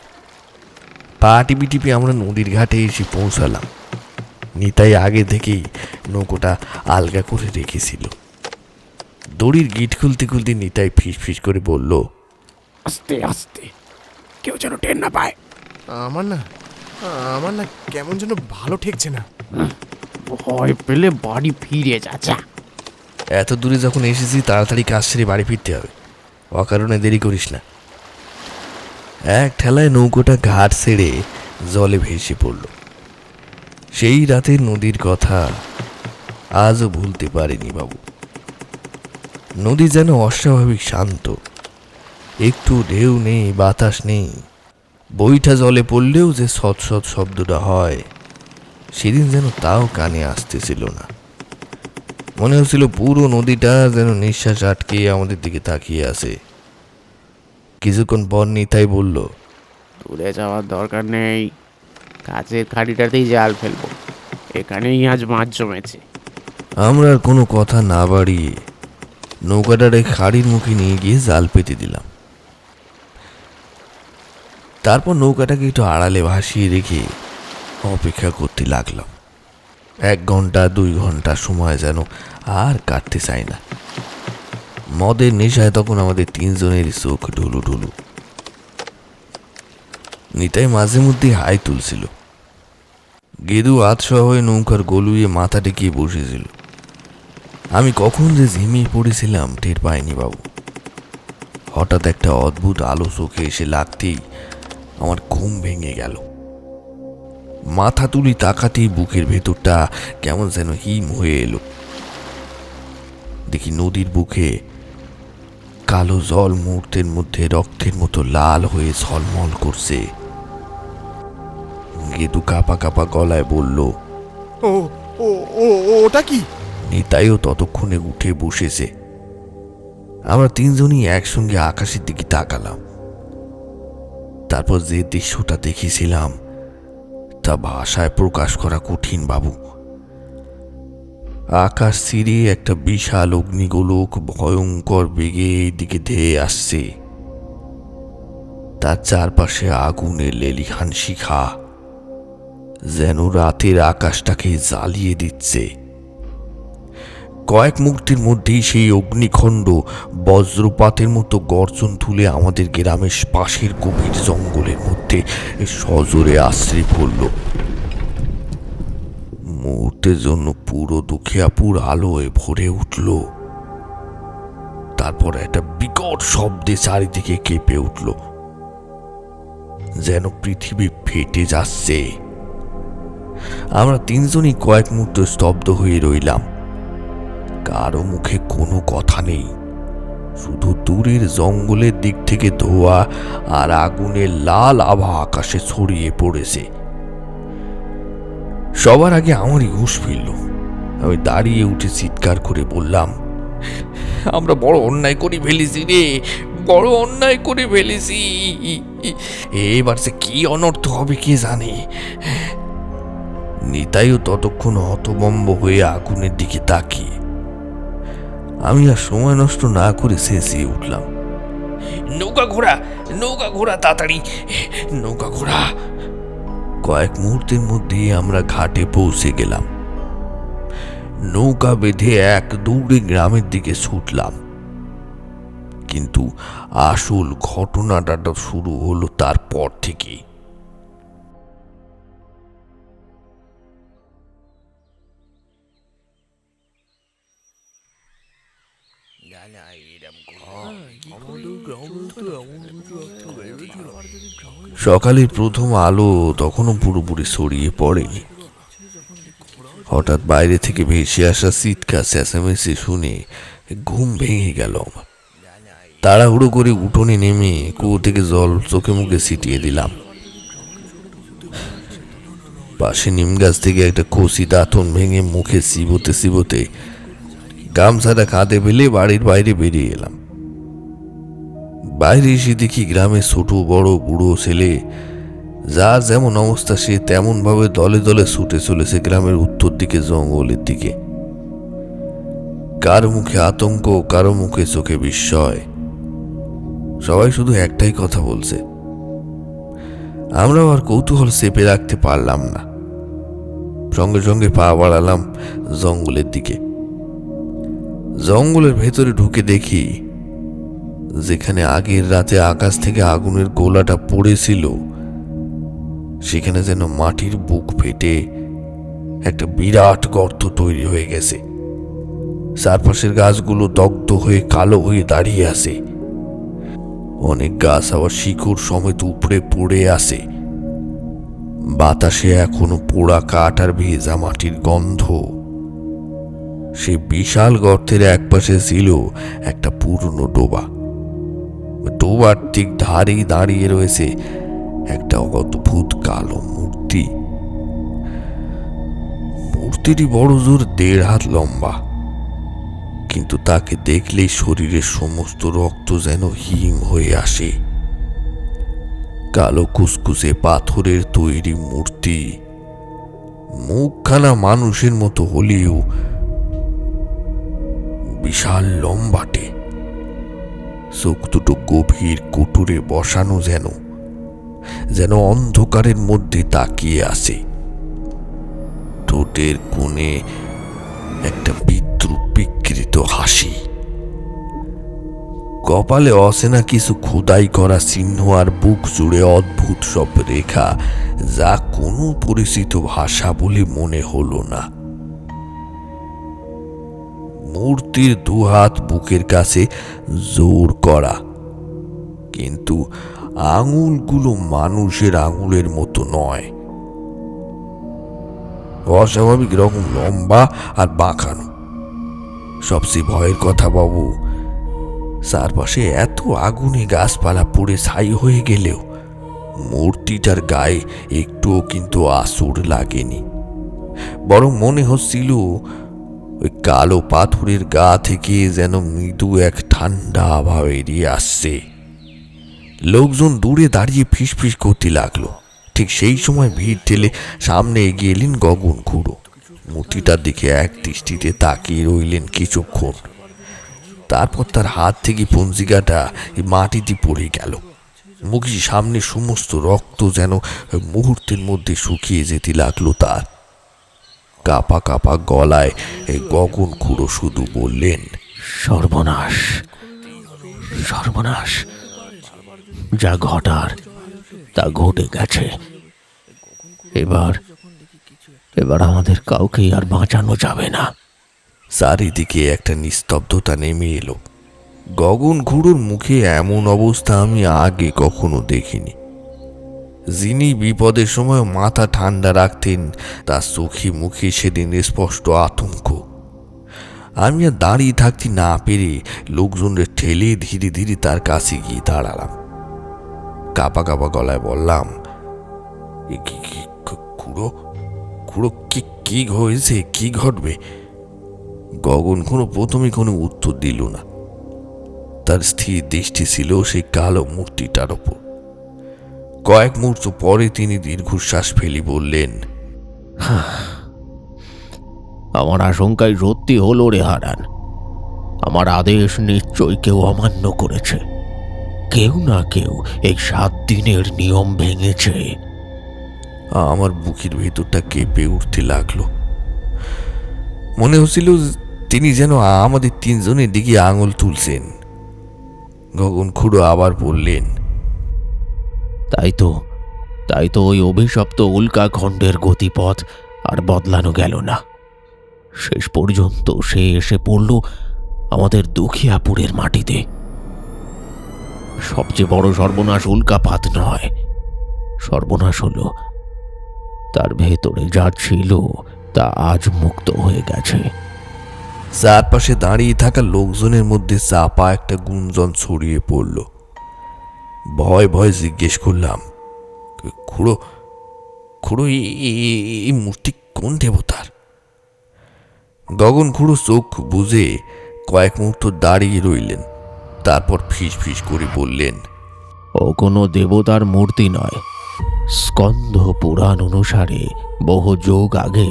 পা টিপি টিপি আমরা নদীর ঘাটে এসে পৌঁছালাম। নিতাই আগে থেকেই নৌকোটা আলগা করে রেখেছিল। দড়ির গিট খুলতে খুলতে নিতাই ফিস ফিস করে বলল, আস্তে আস্তে, কেউ যেন টের না পায়। আমার না কেমন যেন ভালো ঠেকছে না। ভয় পেলে বাড়ি ফিরে যা। এত দূরে যখন এসেছি তাড়াতাড়ি কাজ সেরে বাড়ি ফিরতে হবে, অকারণে দেরি করিস না। এক ঠেলায় নৌকোটা ঘাট ছেড়ে জলে ভেসে পড়ল। সেই রাতের নদীর কথা আজও ভুলতে পারিনি বাবু। নদী যেন অস্বাভাবিক শান্ত, একটু ঢেউ নেই, বাতাস নেই। বইটা জলে পড়লেও যে সৎ শব্দটা হয় সেদিন যেন তাও কানে আসতেছিল না। মনে হচ্ছিল পুরো নদীটা যেন নিঃশ্বাস আটকে আমাদের দিকে তাকিয়ে আছে। কিছুক্ষণ পর নিতাই বলল, দূরে যাওয়ার দরকার নেই, কাছের খাড়িটাতেই জাল ফেলবো, এখানেই আজ মাছ জমেছে। আমরা আর কোনো কথা না বাড়িয়ে নৌকাটারে খাড়ির মুখে নিয়ে গিয়ে জাল পেতে দিলাম। তারপর নৌকাটাকে একটু আড়ালে ভাসিয়ে রেখে অপেক্ষা করতে লাগলাম। 1 ঘন্টা 2 ঘন্টা সময় যেন আর কাটতে চায় না। মদের নেশায় তখন আমাদের 3 জনের চোখ ঢুলু ঢুলু। নিতাই মাঝে মধ্যে হাই তুলছিল। গেদু আতশোয়া হয়ে নৌকার গলুয়ে মাথা টেকিয়ে বসেছিল। আমি কখন যে ঝিমিয়ে পড়েছিলাম টের পাইনি বাবু। হঠাৎ একটা অদ্ভুত আলো চোখে এসে লাগতেই আমার ঘুম ভেঙে গেল। মাথা তুলি তাকাতেই বুকের ভেতরটা কেমন যেন হিম হয়ে এলো। দেখি নদীর বুকে কালো জল মুহূর্তের মধ্যে রক্তের মতো লাল হয়ে ঝলমল করছে। গেদু কাঁপা কাঁপা গলায় বলল, ও ও ও ওটা কি? নিতাইও ততক্ষণে উঠে বসেছে। আমরা 3 জনই একসঙ্গে আকাশের দিকে তাকালাম। তারপর যে দৃশ্যটা দেখেছিলাম তা ভাষায় প্রকাশ করা কঠিন বাবু। আকাশ ছিঁড়ে একটা বিশাল অগ্নিগোলক ভয়ঙ্কর বেগে এই দিকে ধেয়ে আসছে। তার চারপাশে আগুনের লেলিহান শিখা যেন রাতের আকাশটাকে জ্বালিয়ে দিচ্ছে। কয়েক মুহূর্তের মধ্যেই সেই অগ্নিখণ্ড বজ্রপাতের মতো গর্জন তুলে আমাদের গ্রামের পাশের গভীর জঙ্গলের মধ্যে সজোরে আশ্রে পড়ল। মুহূর্তের জন্য পুরো দুখিয়াপুর আলোয় ভরে উঠল। তারপর একটা বিকট শব্দে চারিদিকে কেঁপে উঠল, যেন পৃথিবী ফেটে যাচ্ছে। আমরা 3 জনই কয়েক মুহূর্ত স্তব্ধ হয়ে রইলাম। কারো মুখে কোনো কথা নেই, শুধু দূরের জঙ্গলের দিক থেকে ধোঁয়া আর আগুনের লাল আভা আকাশে ছড়িয়ে পড়েছে। সবার আগে আমারই হুঁশ ফিরল। আমি দাঁড়িয়ে উঠে চিৎকার করে বললাম, আমরা বড় অন্যায় করে ফেলেছি রে, বড় অন্যায় করে ফেলেছি। এবার সে কি অনর্থ হবে কে জানে। নিতাইও ততক্ষণ হতভম্ব হয়ে আগুনের দিকে তাকিয়ে। আমি আর সময় নষ্ট না করে চেঁচিয়ে উঠলাম, নৌকা ঘোড়া, নৌকা ঘোড়া, তাড়াতাড়ি নৌকা ঘোড়া। কয়েক মুহূর্তের মধ্যেই আমরা ঘাটে পৌঁছে গেলাম। নৌকা বেঁধে এক দৌড়ে গ্রামের দিকে ছুটলাম। কিন্তু আসল ঘটনাটা শুরু হলো তারপর থেকে। সকালের প্রথম আলো তখনও পুরোপুরি ছড়িয়ে পড়েনি। হঠাৎ বাইরে থেকে ভেসে আসা চিৎকার চেঁচামেচি শুনে ঘুম ভেঙে গেল আমার। তাড়াহুড়ো করে উঠোনে নেমে কুয়ো থেকে জল চোখে মুখে ছিটিয়ে দিলাম। পাশে নিম গাছ থেকে একটা কচি দাঁতন ভেঙে মুখে চিবোতে চিবোতে গামছাটা কাঁধে ফেলে বাড়ির বাইরে বেরিয়ে এলাম। বাইরে এসে দেখি গ্রামের ছোট বড় বুড়ো ছেলে যার যেমন অবস্থা সে তেমন ভাবে দলে দলে ছুটে চলেছে গ্রামের উত্তর দিকে জঙ্গলের দিকে। কারো মুখে আতঙ্ক, কারো মুখে চোখে বিস্ময়। সবাই শুধু একটাই কথা বলছে। আমরাও আর কৌতূহল চেপে রাখতে পারলাম না। সঙ্গে সঙ্গে পা বাড়ালাম জঙ্গলের দিকে। জঙ্গলের ভেতরে ঢুকে দেখি যেখানে আগের রাতে আকাশ থেকে আগুনের গোলাটা পড়েছিল সেখানে যেন মাটির বুক ফেটে একটা বিরাট গর্ত তৈরি হয়ে গেছে। চারপাশের গাছগুলো দগ্ধ হয়ে কালো হয়ে দাঁড়িয়ে আছে। অনেক গাছ আবার শিকড় সমেত উপড়ে পড়ে আছে। বাতাসে এখনো পোড়া কাঠ আর ভেজা মাটির গন্ধ। সে বিশাল গর্তের একপাশে ছিল একটা পুরনো ডোবা। ডোবার ঠিক ধারেই দাঁড়িয়ে রয়েছে একটা অদ্ভুত কালো মূর্তি। মূর্তিটি বড় জোর 1.5 হাত লম্বা, কিন্তু তাকে দেখলেই শরীরের সমস্ত রক্ত যেন হিম হয়ে আসে। কালো কুসকুসে পাথরের তৈরি মূর্তি, মুখখানা মানুষের মতো হলেও বিশাল লম্বাটে। চোখ দুটো গভীর কুটুরে বসানো যেন। যেন অন্ধকারের মধ্যে তাকিয়ে আছে। ঠোঁটের কোণে একটা বিদ্রুপ বিকৃত হাসি, কপালে অচেনা কিছু খোদাই করা চিহ্ন, আর বুক জুড়ে অদ্ভুত সব রেখা, যা কোনো পরিচিত ভাষা বলে মনে হলো না। মূর্তির দুহাত বুকের কাছে জোর করা, কিন্তু আঙুলগুলো মানুষের আঙুলের মতো নয়, অস্বাভাবিক রকম লম্বা আর বাঁকানো। সবচেয়ে ভয়ের কথা বাবু, চারপাশে এত আগুনে গাছপালা পুড়ে ছাই হয়ে গেলেও মূর্তিটার গায়ে একটুও কিন্তু আঁচড় লাগেনি, বরং মনে হচ্ছিল ওই কালো পাথরের গা থেকে যেন মৃদু এক ঠান্ডা আভা বেরিয়ে আসছে। লোকজন দূরে দাঁড়িয়ে ফিসফিস করতে লাগলো। ঠিক সেই সময় ভিড় ঠেলে সামনে এগিয়ে এলেন গগন খুড়ো। মূর্তিটার দিকে এক দৃষ্টিতে তাকিয়ে রইলেন কিছুক্ষণ, তারপর তার হাত থেকে পঞ্জিকাটা মাটিতে পড়ে গেল। মুখের সামনে সমস্ত রক্ত যেন মুহূর্তের মধ্যে শুকিয়ে যেতে লাগলো তার। কাপা কাপা গলায় গগন খুড়ো শুধু বললেন, সর্বনাশ, সর্বনাশ, যা ঘটার তা ঘটে গেছে। এবার আমাদের কাউকেই আর বাঁচানো যাবে না। চারিদিকে একটা নিস্তব্ধতা নেমে এলো। গগন খুড়োর মুখে এমন অবস্থা আমি আগে কখনো দেখিনি। যিনি বিপদের সময় মাথা ঠান্ডা রাখতেন, তার চোখে মুখে সেদিন স্পষ্ট আতঙ্ক। আমি আর দাঁড়িয়ে থাকতে না পেরে লোকজনের ঠেলে ধীরে ধীরে তার কাছে গিয়ে দাঁড়ালাম। কাপা কাপা গলায় বললাম, খুড়ো খুড়ো কি হয়েছে, কি ঘটবে? গগন খুড়ো প্রথমে কোনো উত্তর দিল না। তার স্থির দৃষ্টি ছিল সেই কালো মূর্তিটার ওপর। কয়েক মুহূর্ত পরে তিনি দীর্ঘশ্বাস ফেলি বললেন, আমার আশঙ্কায় সত্যি হলো রে হারান। আমার আদেশ নিশ্চয়ই কেউ অমান্য করেছে। কেউ না কেউ এই 7 দিনের নিয়ম ভেঙেছে। আমার বুকের ভেতরটা কেঁপে উঠতে লাগলো। মনে হচ্ছিল তিনি যেন আমাদের 3 জনের দিকে আঙুল তুলছেন। গগন খুড়ো আবার বললেন, তাই তো ওই অভিশপ্ত উল্কাখণ্ডের গতিপথ আর বদলানো গেল না। শেষ পর্যন্ত সে এসে পড়ল আমাদের দুখিয়াপুরের মাটিতে। সবচেয়ে বড় সর্বনাশ উল্কাপাত নয়, সর্বনাশ হলো তার ভেতরে যা ছিল তা আজ মুক্ত হয়ে গেছে। চারপাশে দাঁড়িয়ে থাকা লোকজনের মধ্যে চাপা একটা গুঞ্জন ছড়িয়ে পড়ল। ভয় ভয় জিজ্ঞেস করলাম, খুড়ো খুড়ো এই মূর্তি কোন দেবতার? গগন খুড়ো চোখ বুজে কয়েক মুহূর্ত দাঁড়িয়ে রইলেন, তারপর ফিস ফিস করে বললেন, ও কোনো দেবতার মূর্তি নয়। স্কন্ধ পুরাণ অনুসারে বহু যুগ আগে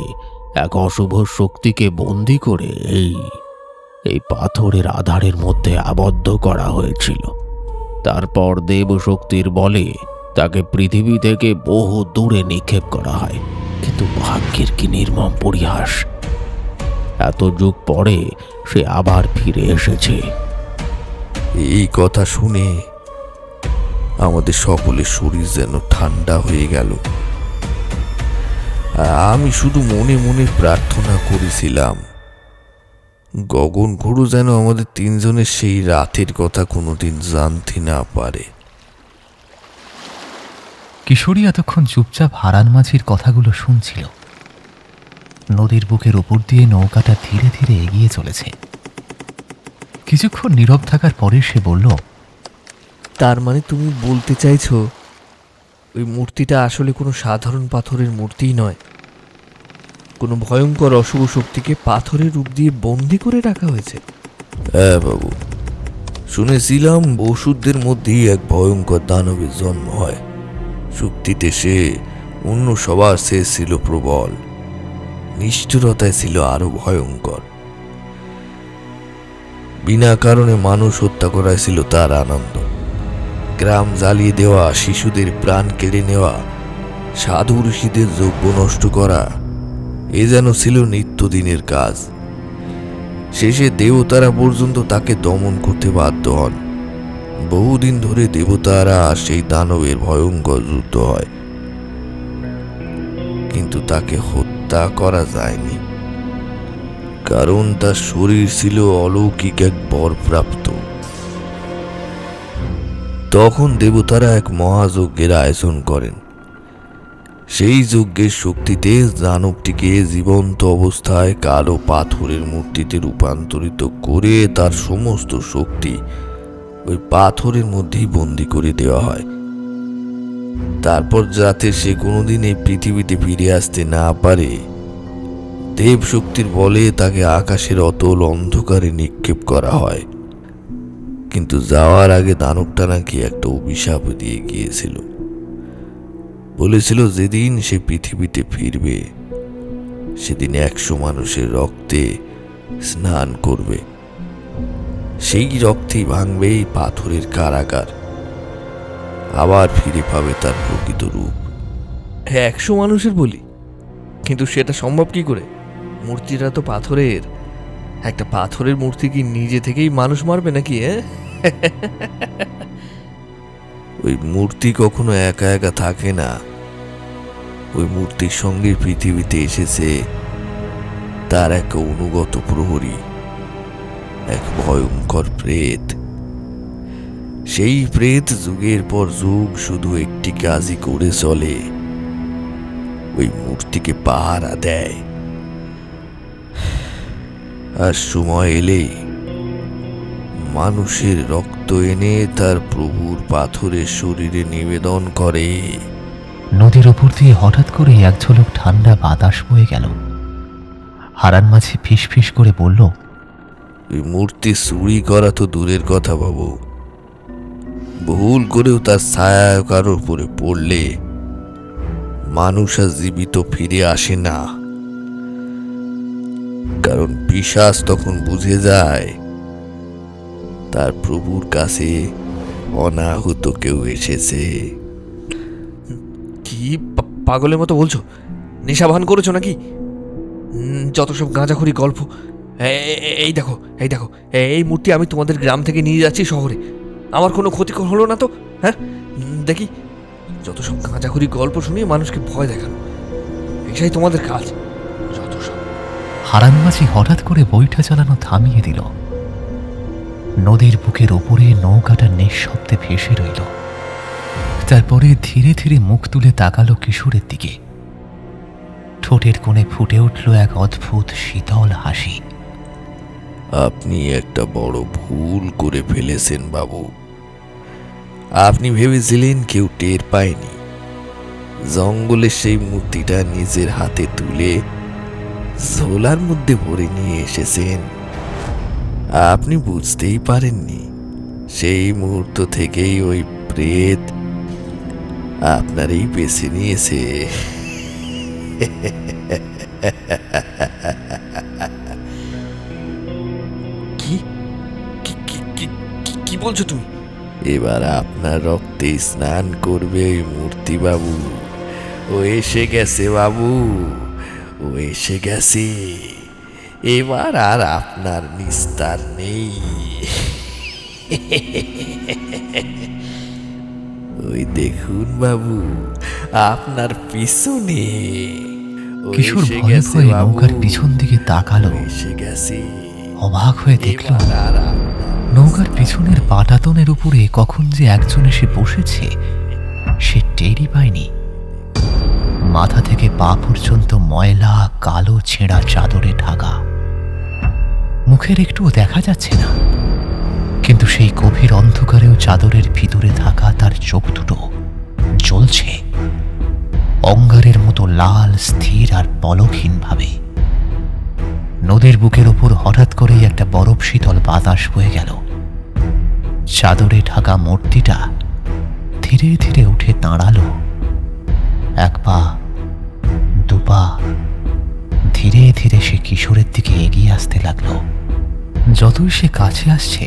এক অশুভ শক্তিকে বন্দি করে এই পাথরের আধারের মধ্যে আবদ্ধ করা হয়েছিল। তারপর দেবশক্তির বলে তাকে পৃথিবী থেকে বহু দূরে নিক্ষেপ করা হয়। কিন্তু ভাগ্যের কি নির্মম পরিহাস, এত যুগ পরে সে আবার ফিরে এসেছে। এই কথা শুনে আমাদের সকলের শরীর যেন ঠান্ডা হয়ে গেল। আমি শুধু মনে মনে প্রার্থনা করেছিলাম, গগন খুড়ো যেন আমাদের 3 জনের সেই রাতের কথা কোনোদিন জানতে না পারে। কিশোরী এতক্ষণ চুপচাপ হারান মাঝির কথাগুলো শুনছিল। নদীর বুকের উপর দিয়ে নৌকাটা ধীরে ধীরে এগিয়ে চলেছে। কিছুক্ষণ নীরব থাকার পরে সে বলল, তার মানে তুমি বলতে চাইছো ওই মূর্তিটা আসলে কোনো সাধারণ পাথরের মূর্তিই নয়, কোনো ভয়ঙ্কর অশুভ শক্তিকে পাথরের রূপ দিয়ে বন্দি করে রাখা হয়েছে? হ্যাঁ বাবু, শুনেছিলাম ওষুধদের মধ্যেই এক ভয়ঙ্কর দানবের জন্ম হয়। শক্তিতে সে অন্য সবার শেষ ছিল প্রবল, নিষ্ঠুরতায় ছিল আরো ভয়ঙ্কর। বিনা কারণে মানুষ হত্যা করাই ছিল তার আনন্দ। গ্রাম জ্বালিয়ে দেওয়া, শিশুদের প্রাণ কেড়ে নেওয়া, সাধু ঋষিদের যজ্ঞ নষ্ট করা, এ যেন ছিল নিত্যদিনের কাজ। শেষে দেবতারা পর্যন্ত তাকে দমন করতে বাধ্য হন। বহুদিন ধরে দেবতারা সেই দানবের ভয়ঙ্কর যুদ্ধ হয়, কিন্তু তাকে হত্যা করা যায়নি, কারণ তার শরীর ছিল অলৌকিক এক বরপ্রাপ্ত। তখন দেবতারা এক মহাযজ্ঞের আয়োজন করেন। সেই যজ্ঞের শক্তিতে দানবটিকে জীবন্ত অবস্থায় কালো পাথরের মূর্তিতে রূপান্তরিত করে তার সমস্ত শক্তি ওই পাথরের মধ্যেই বন্দি করে দেওয়া হয়। তারপর যাতে সে কোনোদিন এই পৃথিবীতে ফিরে আসতে না পারে, দেব শক্তির বলে তাকে আকাশের অতল অন্ধকারে নিক্ষেপ করা হয়। কিন্তু যাওয়ার আগে দানবটা নাকি একটা অভিশাপ দিয়ে গিয়েছিল। বলেছিল যেদিন সে পৃথিবীতে ফিরবে সেদিন 100 মানুষের রক্তে স্নান করবে, সেই রক্তেই ভাঙবে এই পাথরের কারাগার, আবার ফিরে পাবে তার প্রকৃত রূপ। 100 মানুষের বলি, কিন্তু সেটা সম্ভব কি করে? মূর্তিটা তো পাথরের। একটা পাথরের মূর্তি কি নিজে থেকেই মানুষ মারবে নাকি? ওই মূর্তি কখনো একা একা থাকে না। ওই মূর্তির সঙ্গে পৃথিবীতে এসেছে তার এক অনুগত প্রহরী, এক ভয়ঙ্কর প্রেত। সেই প্রেত যুগের পর যুগ শুধু একটি কাজই করে চলে, ওই মূর্তিকে পাহারা দেয়। আর সময় এলেই মানুষের রক্ত এনে তার প্রভুর পাথরের শরীরে নিবেদন করে। নদীর ওপর দিয়ে হঠাৎ করে এক ঝলক ঠান্ডা বাতাস বয়ে গেল। হারান মাঝি ফিস ফিস করে বলল, ওই মূর্তি চুরি করা তো দূরের কথা বাবু, ভুল করেও তার ছায়া কারোর উপরে পড়লে মানুষ আর জীবিত ফিরে আসে না। কারণ পিশাচ তখন বুঝে যায় তার প্রভুর কাছে অনাহুত কেউ এসেছে। কি পাগলের মতো বলছো? নেশা ভান করেছো নাকি? যত সব গাঁজাখড়ি গল্প। এই দেখো, এই দেখো, এই মূর্তি আমি তোমাদের গ্রাম থেকে নিয়ে যাচ্ছি শহরে। আমার কোনো ক্ষতি হলো না তো? হ্যাঁ, দেখি, যত সব গাঁজাখড়ি গল্প শুনিয়ে মানুষকে ভয় দেখানো, এটাই তোমাদের কাজ। যত সব। হারান মাঝি হঠাৎ করে বইটা চালানো থামিয়ে দিল। নদীর বুকের ওপরে নৌকাটা নিঃশব্দে ভেসে রইল। তারপরে ধীরে ধীরে মুখ তুলে তাকালো কিশোরের দিকে। ঠোঁটের কোণে ফুটে উঠল এক অদ্ভুত শীতল হাসি। আপনি একটা বড় ভুল করে ফেলেছেন বাবু। আপনি ভেবেছিলেন কেউ টের পায়নি। জঙ্গলের সেই মূর্তিটা নিজের হাতে তুলে ঝোলার মধ্যে ভরে নিয়ে এসেছেন। আপনি বুঝতেই পারেননি সেই মুহূর্ত থেকেই ওই প্রেত আপনারই বেছে নিয়েছে। কি কি বলছো তুমি? এবার আপনার রক্তে স্নান করবে ওই মূর্তি বাবু। ও এসে গেছে বাবু, ও এসে গেছে। এবার আর আপনার নিস্তার নেই। ওই দেখুন বাবু, আপনার পিছনে কিশোর ভয়ে ভয়ে নৌকার পিছন দিকে তাকালো। এসে গেছে। অবাক হয়ে দেখল এবার আর নৌকার পিছনের পাটাতনের উপরে কখন যে একজন এসে বসেছে সে টেরই পায়নি। মাথা থেকে পা পর্যন্ত ময়লা কালো ছেঁড়া চাদরে ঢাকা। মুখের একটুও দেখা যাচ্ছে না, কিন্তু সেই গভীর অন্ধকারেও চাদরের ভিতরে থাকা তার চোখ দুটো জ্বলছে অঙ্গারের মতো লাল, স্থির আর পলকহীন ভাবে। নদীর বুকের ওপর হঠাৎ করেই একটা বরফ শীতল বাতাস বয়ে গেল। চাদরে ঢাকা মূর্তিটা ধীরে ধীরে উঠে দাঁড়ালো। এক পা, দুপা, ধীরে ধীরে সে কিশোরের দিকে এগিয়ে আসতে লাগলো। যতই সে কাছে আসছে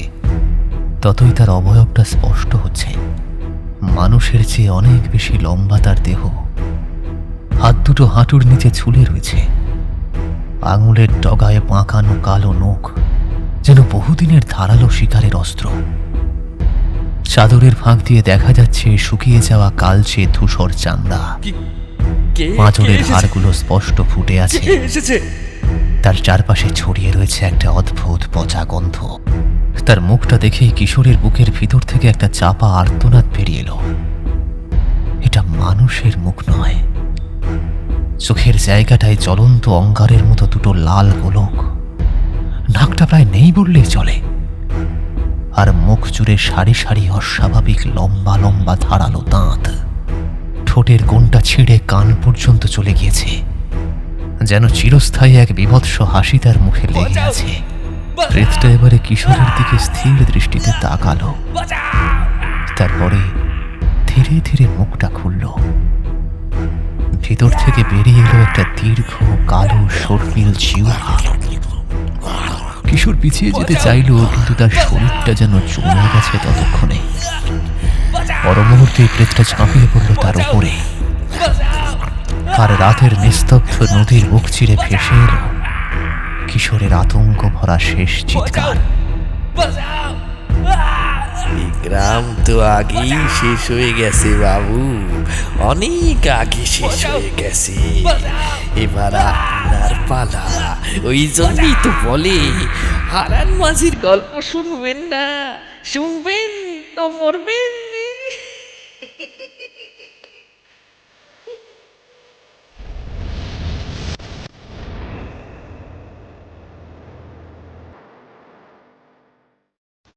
ততই তার অবয়বটা স্পষ্ট হচ্ছে। মানুষের চেয়ে অনেক বেশি লম্বা তার দেহ। হাত দুটো হাঁটুর নিচে ঝুলে রয়েছে। আঙুলের ডগায় বাঁকানো কালো নখ, যেন বহুদিনের ধারালো শিকারের অস্ত্র। চাদরের ফাঁক দিয়ে দেখা যাচ্ছে শুকিয়ে যাওয়া কালচে ধূসর চান্দা। পাঁজরের হাড়গুলো স্পষ্ট ফুটে আছে। তার চারপাশে ছড়িয়ে রয়েছে একটা অদ্ভুত পচা গন্ধ। তার মুখটা দেখেই কিশোরের বুকের ভিতর থেকে একটা চাপা আর্তনাদ বেরিয়ে এলো। এটা মানুষের মুখ নয়। চোখের জায়গাটায় জ্বলন্ত অঙ্গারের মতো দুটো লাল গোলক। নাকটা প্রায় নেই বললেই চলে। আর মুখ জুড়ে সারি সারি অস্বাভাবিক লম্বা লম্বা ধারালো দাঁত। ঠোঁটের কোণটা ছিঁড়ে কান পর্যন্ত চলে গিয়েছে, যেন চিরস্থায়ী এক বীভৎস হাসি তার মুখে লেগে আছে। প্রেতটা এবারে কিশোরের দিকে স্থির দৃষ্টিতে তাকালো। তারপরে ধীরে ধীরে মুখটা খুলল। ভিতর থেকে বেরিয়ে এলো একটা দীর্ঘ কালো শর্মিল জিহ্বা। কিশোর পিছিয়ে যেতে চাইল, কিন্তু তার শরীরটা যেন জমে গেছে ততক্ষণে। পর মুহূর্তে প্রেতটা ঝাঁপিয়ে পড়ল তার উপরে। আর রাতের নিস্তব্ধ নদীর বুক চিরে ভেসে এলো কিশোরের আতঙ্ক ভরা শেষ চিৎকার। এই গ্রাম তো আগেই শেষ হয়ে গেছে বাবু, অনেক আগে শেষ হয়ে গেছে। এবার আপনার পালা। ওই জন্যই তো বলে হারান মাঝির গল্প শুনবেন না, শুনবেন তো মরবেন।